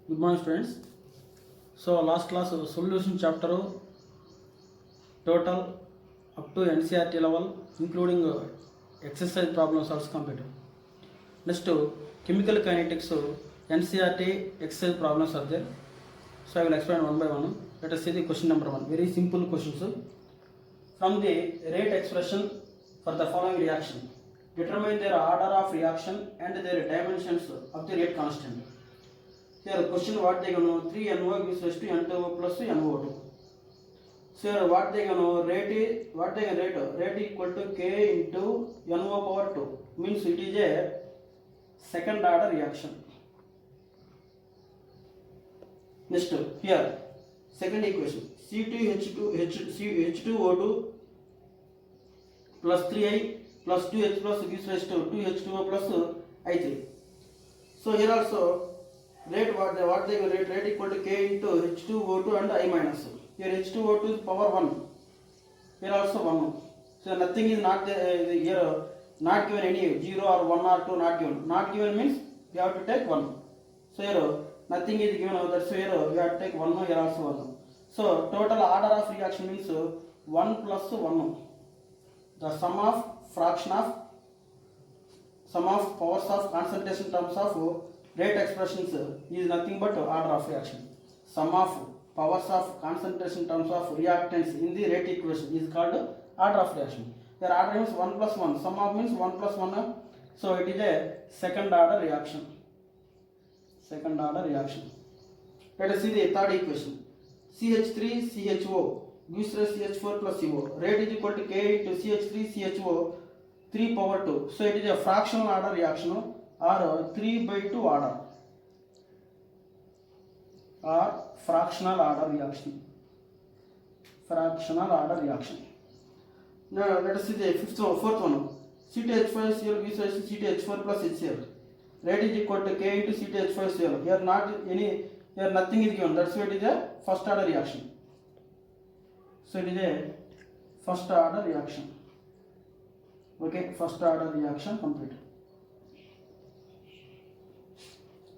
Good morning, friends. So last class solution chapter total up to NCERT level, including exercise problems also completed. Next chemical kinetics NCERT exercise problems are there. So I will explain one by one. Let us see the question number 1. Very simple questions. From the rate expression for the following reaction, determine their order of reaction and their dimensions of the rate constant. Here question what they gonna 3NO gives rise to N2O plus NO2. So here what they gonna rate equal to K into NO power 2 means it is a second order reaction. Next here second equation C2H2O2 plus 3I plus 2H plus gives rise to 2H2O plus I3. So here also rate rate equal to K into H2O2 and I minus. Here H2O2 is power 1. Here also 1. So nothing is not here not given any 0 or 1 or 2 not given. Not given means you have to take 1. So here nothing is given over there. So here you have to take 1. Here also 1. So total order of reaction means 1 plus 1. The sum of powers of concentration terms of rate expressions is nothing but order of reaction. Sum of powers of concentration terms of reactants in the rate equation is called order of reaction. Here order means 1 plus 1. Sum of means 1 plus 1. So it is a second order reaction. Second order reaction. Let us see the third equation. CH3CHO gives us CH4 plus CO. Rate is equal to K into CH3CHO 3 power 2. So it is a fractional order reaction or 3 by 2 order or fractional order reaction. Fractional order reaction. Now let us see the fourth one. CTH5Cl gives us CTH4 plus HCl. Rate is equal to K into CTH5Cl. Here nothing is given. That's why it is a first order reaction. So it is a first order reaction. Okay, first order reaction complete.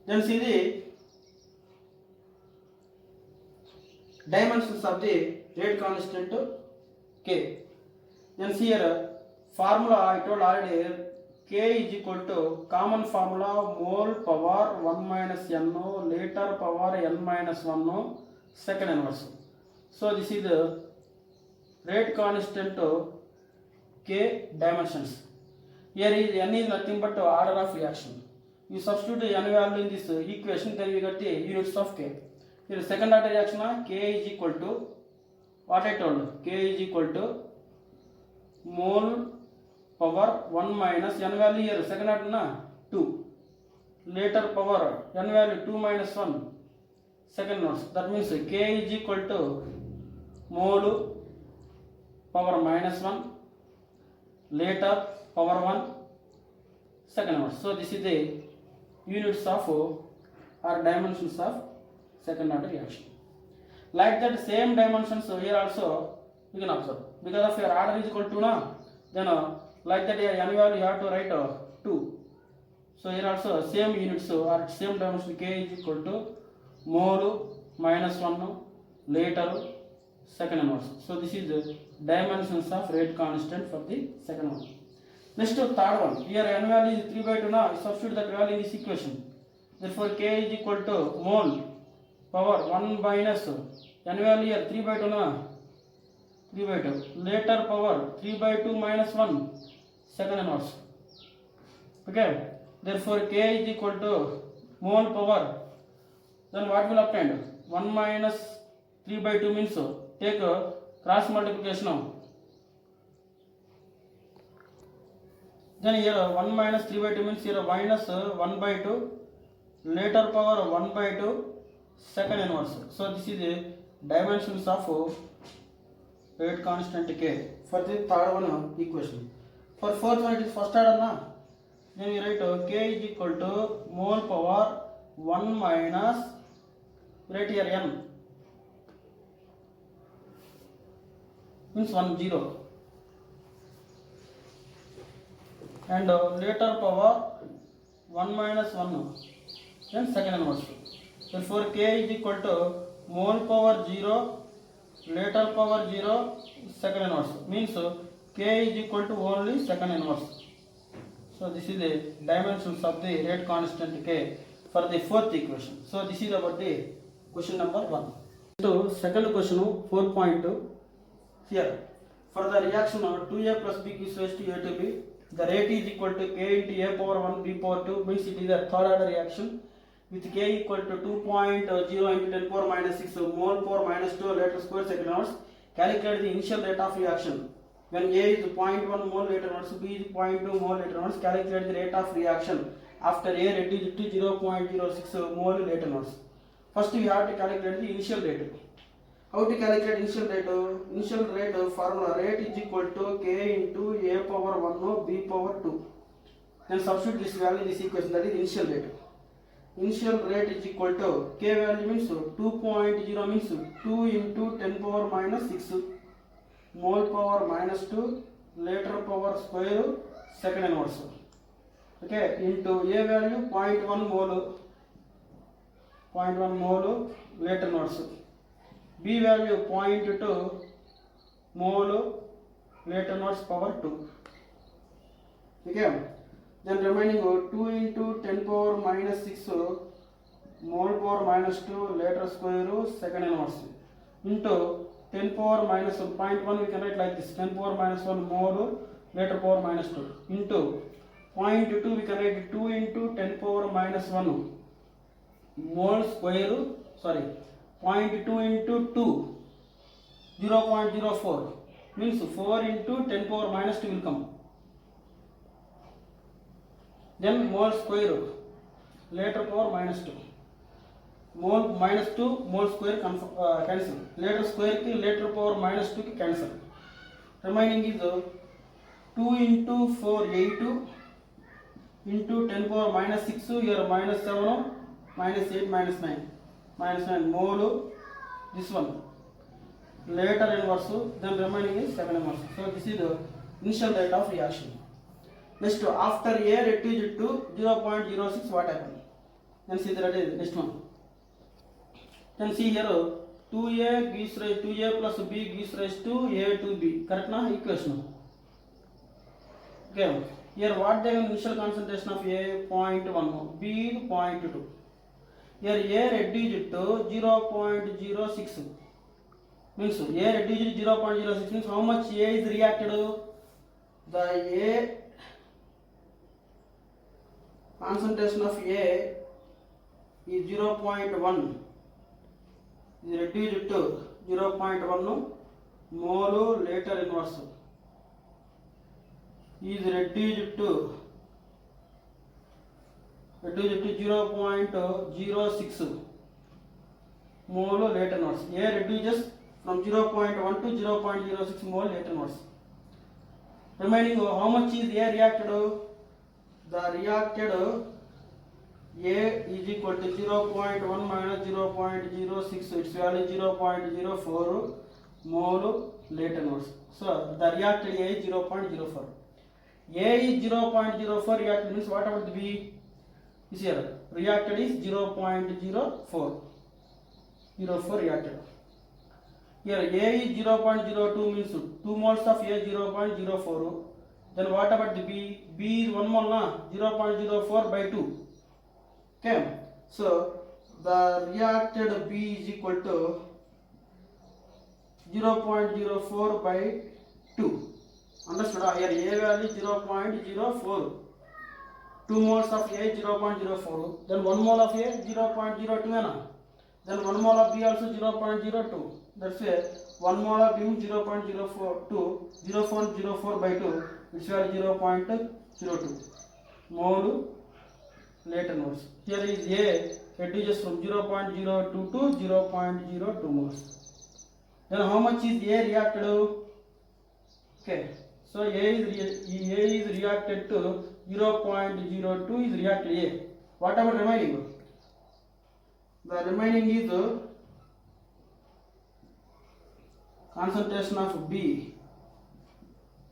Then see the dimensions of the rate constant K. Then see here formula I told already. K is equal to common formula mole power 1 minus NO liter power N minus 1 second inverse. So this is the rate constant K dimensions. Here is N is nothing but order of reaction. You substitute the N value in this equation, then we get the units of K. Here second order reaction K is equal to what I told. K is equal to mole power 1 minus N value here second order 2 liter power N value 2 minus 1 second inverse. That means K is equal to mole power minus 1 liter power 1 second inverse. So this is the units of or dimensions of second order reaction. Like that same dimensions here also you can observe. Because of your order is equal to now, then like that here N value you have to write 2. So here also same units or same dimension K is equal to mole minus 1 liter second inverse. So this is the dimensions of rate constant for the second one. Next third one. Here N value is 3 by 2 now. Substitute that value in this equation. Therefore K is equal to mole power 1 minus N value here 3 by 2 now. 3 by 2 liter power 3 by 2 minus 1 second inverse. Okay. Therefore K is equal to mole power. Then what will obtain? 1 minus 3 by 2 means take cross multiplication. Then here 1 minus 3 by 2 means here minus 1 by 2 liter power 1 by 2 second inverse. So this is the dimensions of rate constant K for the third one equation. For fourth one it is first order na. Then we write K is equal to mole power 1 minus write here N means 1 0 and liter power 1 minus 1 then second inverse. Therefore K is equal to mole power 0, liter power 0, second inverse. Means K is equal to only second inverse. So this is the dimensions of the rate constant K for the fourth equation. So this is about the question number 1. So second question 4.2. Here for the reaction of 2a plus b is raised to a to b, the rate is equal to K into a power 1 b power 2, means it is a third order reaction with K equal to 2.0 into 10 power minus 6 mole power minus 2 liter square second inverse. Calculate the initial rate of reaction. When A is 0.1 mole liter inverse, B is 0.2 mole liter inverse, calculate the rate of reaction after A reduced to 0.06 mole liter inverse. First we have to calculate the initial rate. How to calculate initial rate? Initial rate formula, rate is equal to K into A power 1 B power 2. Then substitute this value in this equation, that is initial rate. Initial rate is equal to K value means 2.0 means 2 into 10 power minus 6 mole power minus 2 liter power square second inverse. Okay, into A value 0.1 mole liter inverse. B value 0.2 mole liter inverse power 2. Okay. Then remaining 2 into 10 power minus 6 mole power minus 2 liter square second inverse into 10 power minus 0.1 we can write like this, 10 power minus 1 mole liter power minus 2 into 0.2 we can write 2 into 10 power minus 1 mole square, sorry, 0.2 into 2 0.04 means 4 into 10 power minus 2 will come. Then mole square liter power minus 2 mole minus 2 mole square cancel, liter square ki liter power minus 2 ki cancel. Remaining is 2 into 4 8 into 10 power minus 6 here minus 7 minus 8 minus 9 mole this one liter inverse, then remaining is second inverse. So this is the initial rate of reaction. Next, after A reduced to 0.06, what happened? Then see that is next one. Then see here 2A gives rise 2A plus B gives rise to A to B. Correct na equation? Okay. Here what the initial concentration of A 0.1, B 0.2. Here A reduced to 0.06. Means A reduced to 0.06 means how much A is reacted? The A concentration of A is 0.1 is reduced to 0.1 mole liter inverse is reduced to 0.06 mole liter inverse. A reduces from 0.1 to 0.06 mole liter inverse. Remaining how much is A reacted? The reacted A is equal to 0.1 minus 0.06, its value 0.04 mole liter inverse. So the reacted A is 0.04. A is 0.04 reacted means what about the B? Is here reacted is 0.04 reacted. Here A is 0.02 means 2 moles of A 0.04. Then what about the B? B is 1 mole na 0.04 by 2. Okay. So the reacted B is equal to 0.04 by 2. Understood? Here A value 0.04. 2 moles of A 0.04. Then 1 mole of A 0.02. Then 1 mole of B also 0.02. That's why 1 mole of B 0.04 by 2. It's value 0.02 mole liter inverse. Here is A reduces from 0.02 to 0.02 moles. Then how much is A reacted? Okay, so A is reacted to 0.02 is reacted A. What about remaining? The remaining is concentration of B.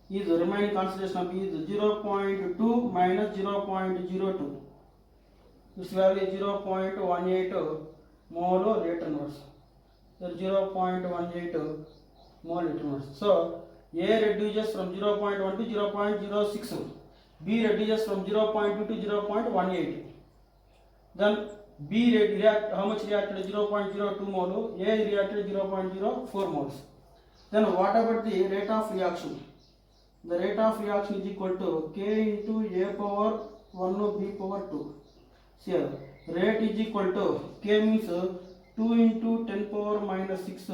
Is remaining concentration of B is 0.2 minus 0.02. Its value is 0.18 mole rate inverse. So 0.18 mole rate inverse. So A reduces from 0.1 to 0.06. B reduces from 0.2 to 0.18. Then B react, how much reacted? 0.02 mole. A reacted 0.04 moles. Then what about the rate of reaction? The rate of reaction is equal to K into A power 1 B power 2. Here rate is equal to K means 2 into 10 power minus 6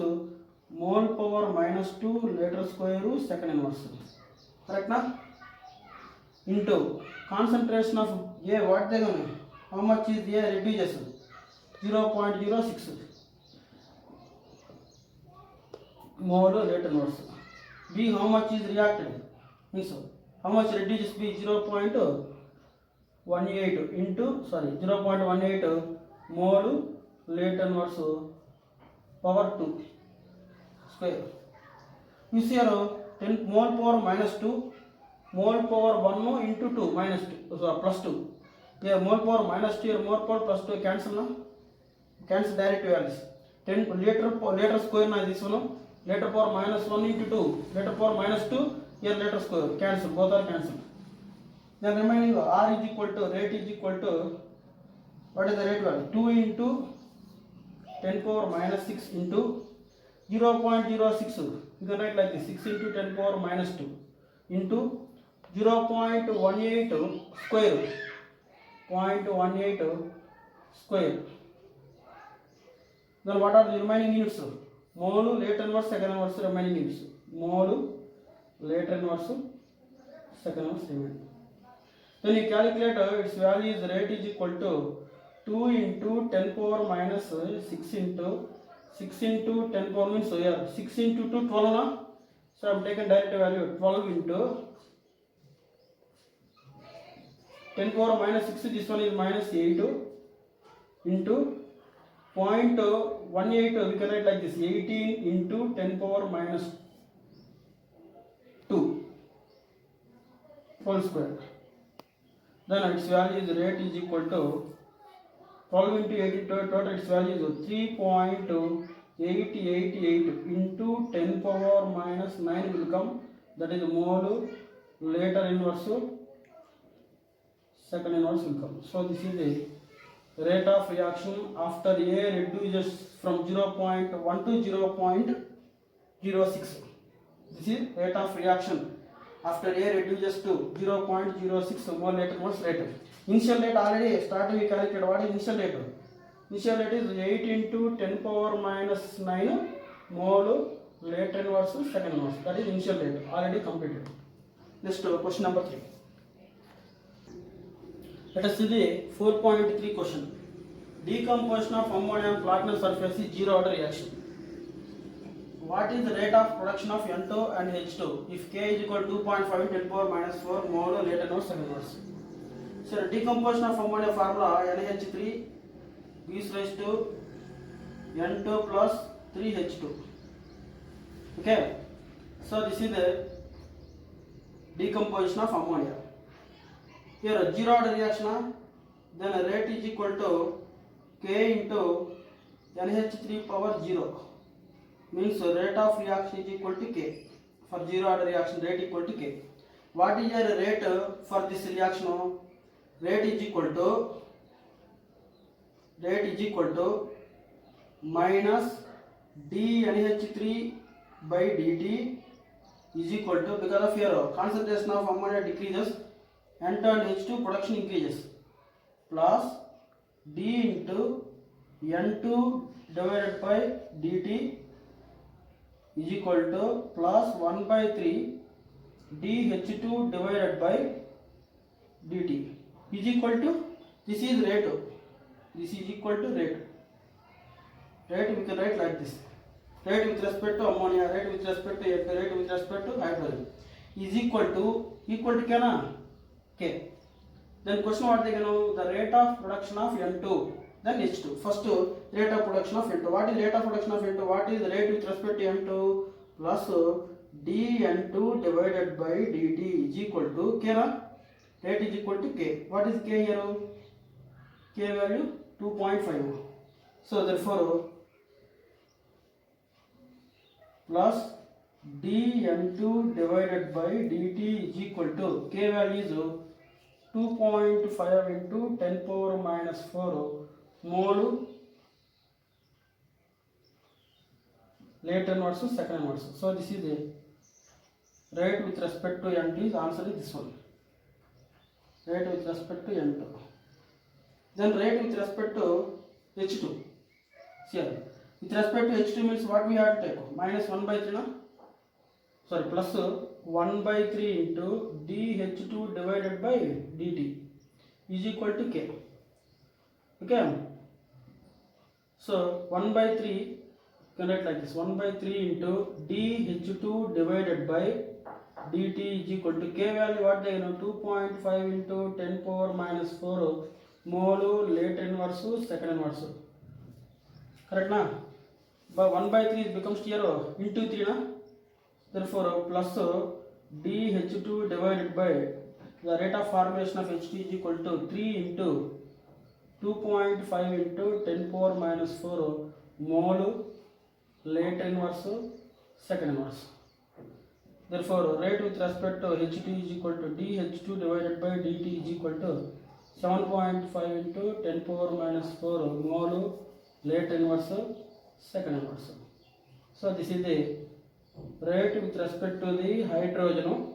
mole power minus 2 liter square second inverse. Correct na? Into concentration of A, what they gonna? How much is A reduces? 0.06 mole rate inverse. B, how much is reacted? Means how much reduces B? 0.18 into 0.18 mole rate inverse power 2 square. You see here 10 mole power minus 2 mole power 1 into 2 minus 2, so plus 2. Here mole power minus 2, here mole power plus 2 cancel na? Cancel direct values. 10 liter square na this one. Liter power minus 1 into 2. Liter power minus 2, here liter square. Cancel, both are cancelled. Then remaining R is equal to, rate is equal to, what is the rate value? 2 into 10 power minus 6 into 0.06. You can write like this, 6 into 10 power minus 2 into 0.18 square. 0.18 square. Then what are the remaining units? Mole, rate inverse, second inverse, remaining units. Mole, rate inverse, second inverse, remaining. Then you calculate its value is rate is equal to 2 into 10 power minus 6 into 10 power means here 6 into 2 12 na? So I am taken direct value 12 into 10 power minus 6, this one is minus 8 into 0.18, we can write like this, 18 into 10 power minus 2 whole square. Then its value is rate is equal to 12 into 18, total its value is 3.888 into 10 power minus 9 will come, that is mole later inverse second inverse will come. So this is the rate of reaction after A reduces from 0.1 to 0.06. This is rate of reaction after A reduces to 0.06 mole later inverse rate. Initial rate already started, we calculated. What is initial rate? Initial rate is 8 into 10 power minus 9 mole later inverse second inverse. That is initial rate already completed. Next question number 3. Let us see the 4.3 question. Decomposition of ammonia on platinum surface is zero order reaction. What is the rate of production of N2 and H2 if K is equal to 2.5 into 10 power minus 4 mole later inverse second inverse? So decomposition of ammonia formula NH3 gives rise to N2 plus 3H2. Okay. So this is the decomposition of ammonia. Here a zero order reaction, then a rate is equal to K into NH3 power 0. Means rate of reaction is equal to K. For zero order reaction, rate equal to K. What is your rate for this reaction? Rate is equal to minus dNH3 by dt is equal to, because of here concentration of ammonia decreases, N2 and H2 production increases, plus d into N2 divided by dt is equal to plus 1 by 3 dH2 divided by dt is equal to, this is rate, this is equal to rate. Rate we can write like this, rate with respect to ammonia, rate with respect to N2, rate with respect to hydrogen is equal to K na? K. Then question what they can know, the rate of production of N2, then H2. First rate of production of N2. What is rate of production of N2? What is the rate with respect to N2? Plus dN2 divided by dt is equal to K na? Rate is equal to K. What is K here? K value 2.5. So therefore plus dn2 divided by dt is equal to k value is 2.5 into 10 power minus 4 mole late inverse second inverse. So this is the rate with respect to n2 is answer is this one. Rate with respect to n2. Then rate with respect to h2. Here with respect to h2 means what we have to take? Minus 1 by 3 na? Sorry, plus 1 by 3 into dh2 divided by dt is equal to k. Okay. So 1 by 3 can write like this, 1 by 3 into dh2 divided by dt is equal to k value what they know, 2.5 into 10 power minus 4 mole late inverse second inverse. Correct na? But 1 by 3 becomes here into 3 na? Therefore plus dh2 divided by the rate of formation of H2 is equal to 3 into 2.5 into 10 power minus 4 mole late inverse second inverse. Therefore rate with respect to H2 is equal to dh2 divided by dt is equal to 7.5 into 10 power minus 4 mole late inverse second inverse. So this is the rate with respect to the hydrogen,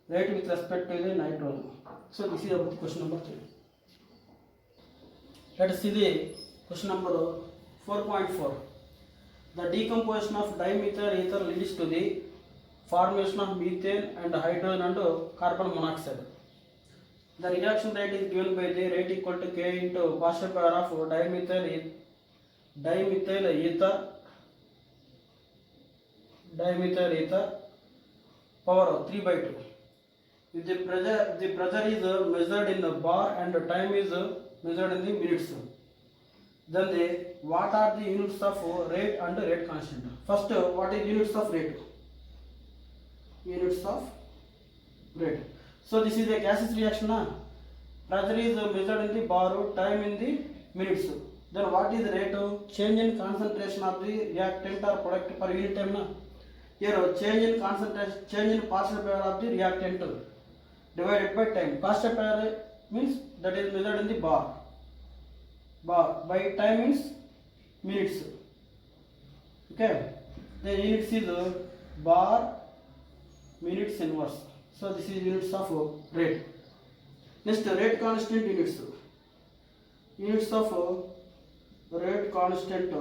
rate with respect to the nitrogen. So this is about the question number 3. Let us see the question number 4.4. The decomposition of dimethyl ether leads to the formation of methane and hydrogen and carbon monoxide. The reaction rate is given by the rate equal to k into partial power of dimethyl ether power 3 by 2. If the pressure is measured in the bar and the time is measured in the minutes, then what are the units of rate and rate constant? First, what is units of rate? Units of rate. So this is a gaseous reaction. Pressure is measured in the bar, time in the minutes. Then what is the rate? Change in concentration of the reactant or product per unit time. Here change in concentration, change in partial power of the reactant divided by time. Partial power means that is measured in the bar. By time means minutes. Okay. The units is bar minutes inverse. So this is units of rate. Next, rate constant units. Units of rate constant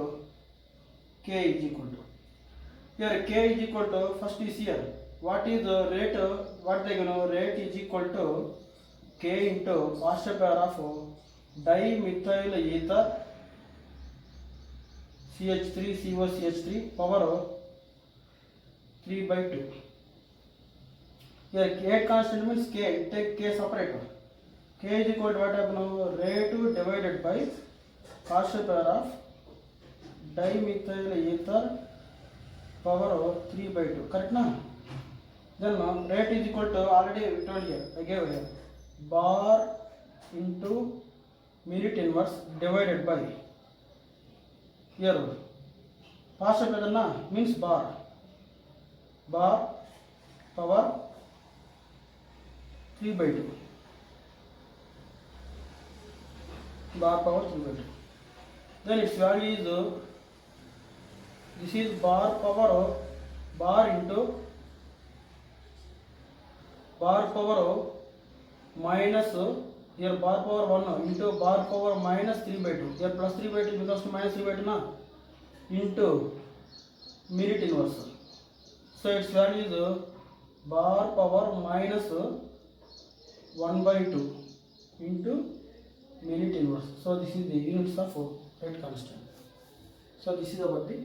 k is equal to. Here k is equal to, first is here. What is the rate? What they know? Rate is equal to k into partial power of dimethyl ether CH3 COCH3 power 3 by 2. Here rate constant means k. Take k separate. K is equal to what happen? Rate divided by partial power of dimethyl ether power 3 by 2. Correct na? Then rate is equal to, already told here, I gave here, bar into minute inverse divided by, here partial power na means bar power 3 by 2. Bar power 3 by 2. Then its value is, this is bar power, bar into bar power minus, here bar power 1 into bar power minus 3 by 2. Here plus 3 by 2 becomes minus 3 by 2 na, into minute inverse. So its value is bar power minus 1 by 2 into minute inverse. So this is the units of rate constant. So this is about the